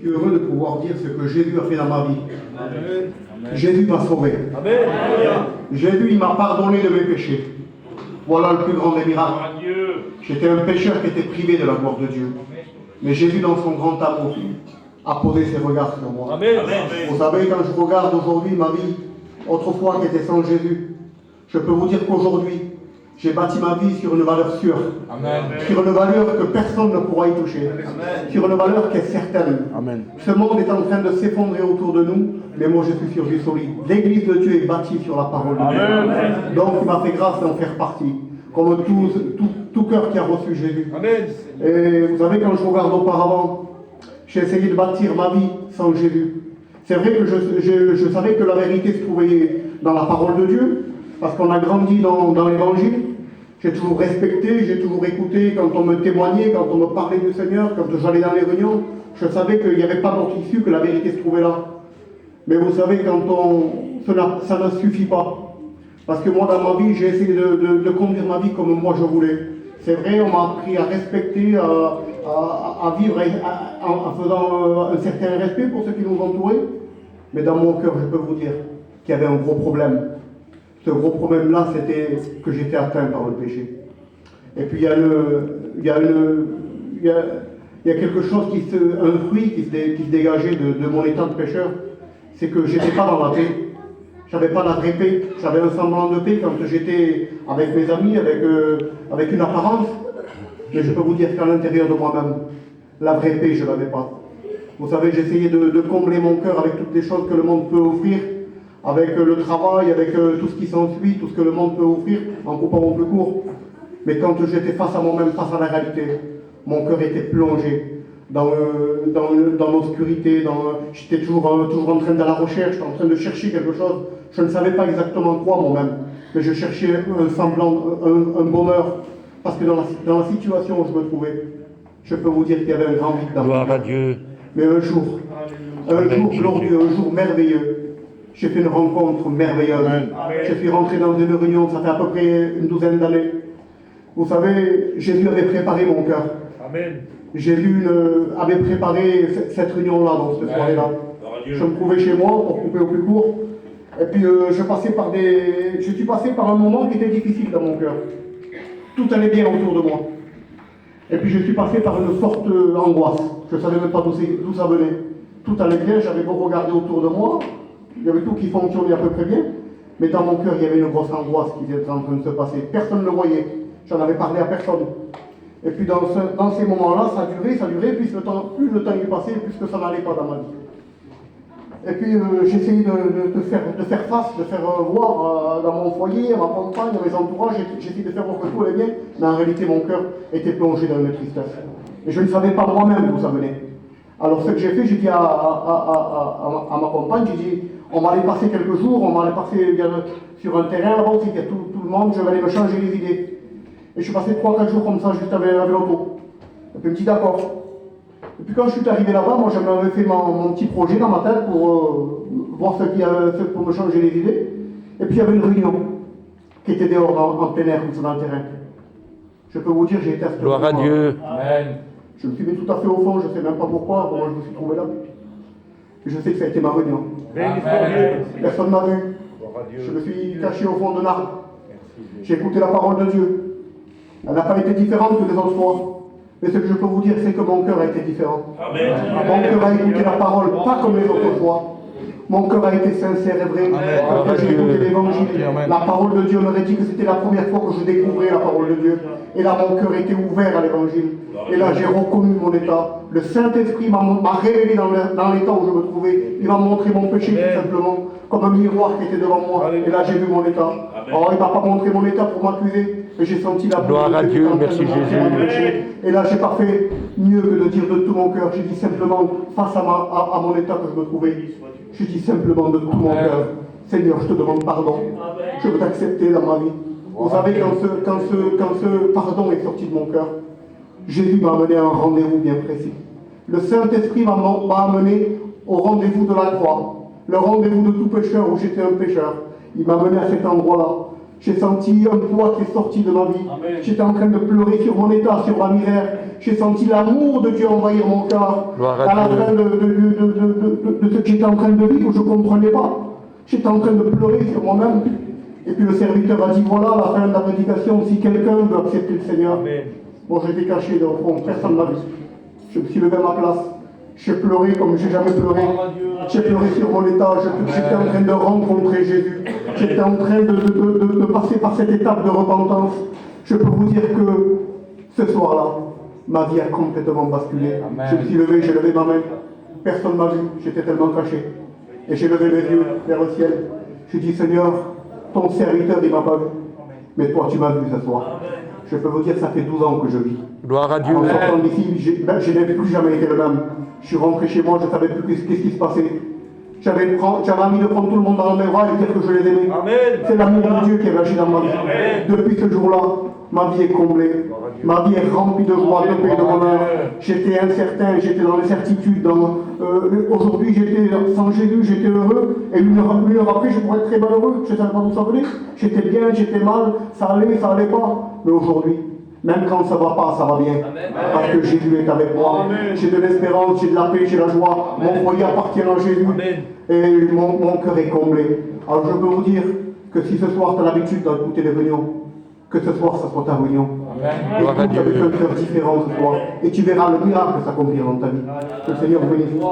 Je suis heureux de pouvoir dire ce que Jésus a fait dans ma vie. Amen. Jésus m'a sauvé. Amen. Jésus, il m'a pardonné de mes péchés. Voilà le plus grand des miracles. J'étais un pécheur qui était privé de la gloire de Dieu. Mais Jésus, dans son grand amour, a posé ses regards sur moi. Amen. Vous savez, quand je regarde aujourd'hui ma vie, autrefois qui était sans Jésus, je peux vous dire qu'aujourd'hui, j'ai bâti ma vie sur une valeur sûre. Amen. Sur une valeur que personne ne pourra y toucher. Amen. Sur une valeur qui est certaine. Amen. Ce monde est en train de s'effondrer autour de nous, mais moi je suis sur du solide. L'église de Dieu est bâtie sur la parole de Dieu. Donc il m'a fait grâce d'en faire partie. Comme tout cœur qui a reçu Jésus. Amen. Et vous savez, quand je regarde auparavant, j'ai essayé de bâtir ma vie sans Jésus. C'est vrai que je savais que la vérité se trouvait dans la parole de Dieu, parce qu'on a grandi dans l'évangile. J'ai toujours respecté, j'ai toujours écouté quand on me témoignait, quand on me parlait du Seigneur, quand j'allais dans les réunions. Je savais qu'il n'y avait pas d'autre issue, que la vérité se trouvait là. Mais vous savez, ça ne suffit pas. Parce que moi, dans ma vie, j'ai essayé de conduire ma vie comme moi je voulais. C'est vrai, on m'a appris à respecter, à vivre en faisant un certain respect pour ceux qui nous entouraient. Mais dans mon cœur, je peux vous dire qu'il y avait un gros problème. Ce gros problème-là, c'était que j'étais atteint par le péché. Et puis il y a quelque chose un fruit qui se dégageait de mon état de pécheur. C'est que j'étais pas dans la paix. J'avais pas la vraie paix. J'avais un semblant de paix quand j'étais avec mes amis, avec une apparence. Mais je peux vous dire qu'à l'intérieur de moi-même, la vraie paix, je l'avais pas. Vous savez, j'essayais de combler mon cœur avec toutes les choses que le monde peut offrir, avec le travail, avec tout ce qui s'ensuit, tout ce que le monde peut offrir, en coupant au plus court. Mais quand j'étais face à moi-même, face à la réalité, mon cœur était plongé dans l'obscurité, j'étais toujours en train de la recherche, en train de chercher quelque chose. Je ne savais pas exactement quoi moi-même, mais je cherchais un semblant, un bonheur, parce que dans la situation où je me trouvais, je peux vous dire qu'il y avait un grand vide dans moi. Gloire à Dieu. Mais un jour glorieux, un jour merveilleux, j'ai fait une rencontre merveilleuse. Amen. Je suis rentré dans une réunion, ça fait à peu près une douzaine d'années. Vous savez, Jésus avait préparé mon cœur. Amen. Jésus avait préparé cette réunion-là, dans cette soirée-là. Je me trouvais chez moi, pour couper au plus court. Et puis je suis passé par un moment qui était difficile dans mon cœur. Tout allait bien autour de moi. Et puis je suis passé par une sorte d'angoisse. Je ne savais même pas d'où ça venait. Tout allait bien, j'avais beau regarder autour de moi. Il y avait tout qui fonctionnait à peu près bien. Mais dans mon cœur, il y avait une grosse angoisse qui était en train de se passer. Personne ne le voyait. J'en avais parlé à personne. Et puis dans ces moments-là, ça durait, plus le temps y passait, plus que ça n'allait pas dans ma vie. Et puis j'essayais de faire face, de faire voir dans mon foyer, à ma compagne, à mes entourages, j'essayais de faire voir que tout allait bien, mais en réalité mon cœur était plongé dans une tristesse. Et je ne savais pas moi-même d'où ça venait. Alors ce que j'ai fait, j'ai dit à ma compagne, j'ai dit, on va aller passer quelques jours, on va aller passer sur un terrain là-bas aussi, il y a tout le monde, je vais aller me changer les idées. Et je suis passé 3-4 jours comme ça, juste avec l'auto. Et puis, petit d'accord. Et puis, quand je suis arrivé là-bas, moi, j'avais fait mon petit projet dans ma tête pour voir pour me changer les idées. Et puis, il y avait une réunion qui était dehors, en plein air, comme ça, dans le terrain. Je peux vous dire, j'ai été à ce moment-là. Gloire à Dieu. Amen. Je me suis mis tout à fait au fond, je ne sais même pas pourquoi, comment je me suis trouvé là. Et je sais que ça a été ma réunion. Amen. Personne ne m'a vu. Je me suis caché au fond d'un arbre. J'ai écouté la parole de Dieu. Elle n'a pas été différente que les autres fois. Mais ce que je peux vous dire, c'est que mon cœur a été différent. Amen. Mon cœur a écouté la parole, pas comme les autres fois. Mon cœur a été sincère et vrai. Quand j'ai écouté l'évangile, la parole de Dieu m'aurait dit que c'était la première fois que je découvrais la parole de Dieu. Et là, mon cœur était ouvert à l'évangile. Et là, j'ai reconnu mon état. Le Saint-Esprit m'a révélé dans l'état où je me trouvais. Il m'a montré mon péché, tout simplement, comme un miroir qui était devant moi. Et là, j'ai vu mon état. Alors, il ne m'a pas montré mon état pour m'accuser. Mais j'ai senti la gloire à Dieu, merci Jésus. Et là, j'ai pas fait mieux que de dire de tout mon cœur. J'ai dit simplement, face à mon état que je me trouvais, j'ai dit simplement de tout mon cœur, Seigneur, je te demande pardon. Je veux t'accepter dans ma vie. Vous savez, quand ce pardon est sorti de mon cœur, Jésus m'a amené à un rendez-vous bien précis. Le Saint-Esprit m'a amené au rendez-vous de la croix, le rendez-vous de tout pécheur où j'étais un pécheur. Il m'a amené à cet endroit-là. J'ai senti un poids qui est sorti de ma vie. J'étais en train de pleurer sur mon état, sur ma misère. J'ai senti l'amour de Dieu envahir mon cœur. Gloire à À la Dieu. fin de ce que j'étais en train de vivre, je ne comprenais pas. J'étais en train de pleurer sur moi-même. Et puis le serviteur a dit, voilà la fin de la prédication, si quelqu'un veut accepter le Seigneur. Bon, j'étais caché dans le fond, personne ne m'a vu. Je me suis levé à ma place. J'ai pleuré comme je n'ai jamais pleuré. J'ai pleuré sur mon état. J'étais en train de rencontrer Jésus. J'étais en train de passer par cette étape de repentance. Je peux vous dire que ce soir-là, ma vie a complètement basculé. Je me suis levé, j'ai levé ma main. Personne ne m'a vu. J'étais tellement caché. Et j'ai levé les yeux vers le ciel. J'ai dit, Seigneur, ton serviteur, il ne m'a pas vu. Mais toi, tu m'as vu ce soir. Je peux vous dire, ça fait 12 ans que je vis. Gloire à Dieu. En sortant d'ici, je n'ai plus jamais été le même. Je suis rentré chez moi, je ne savais plus qu'est-ce qui se passait. J'avais envie de prendre tout le monde dans mes bras et dire que je les aimais. C'est l'amour de Dieu qui est agi dans ma vie. Depuis ce jour-là, ma vie est comblée. Ma vie est remplie de joie, de paix, de bonheur. J'étais incertain, j'étais dans l'incertitude. Aujourd'hui, j'étais sans Jésus, j'étais heureux. Et une heure après, je pourrais être très malheureux. Je ne savais pas d'où ça venait. J'étais bien, j'étais mal. Ça allait pas. Mais aujourd'hui, même quand ça ne va pas, ça va bien. Parce que Jésus est avec moi. J'ai de l'espérance, j'ai de la paix, j'ai la joie. Mon foyer appartient à Jésus. Et mon cœur est comblé. Alors je peux vous dire que si ce soir tu as l'habitude d'écouter les réunions, que ce soir ça soit ta réunion. Gloire à Écoute avec Dieu. un cœur différent ce soir. Et tu verras le miracle s'accomplir dans ta vie. Que le Seigneur vous bénisse.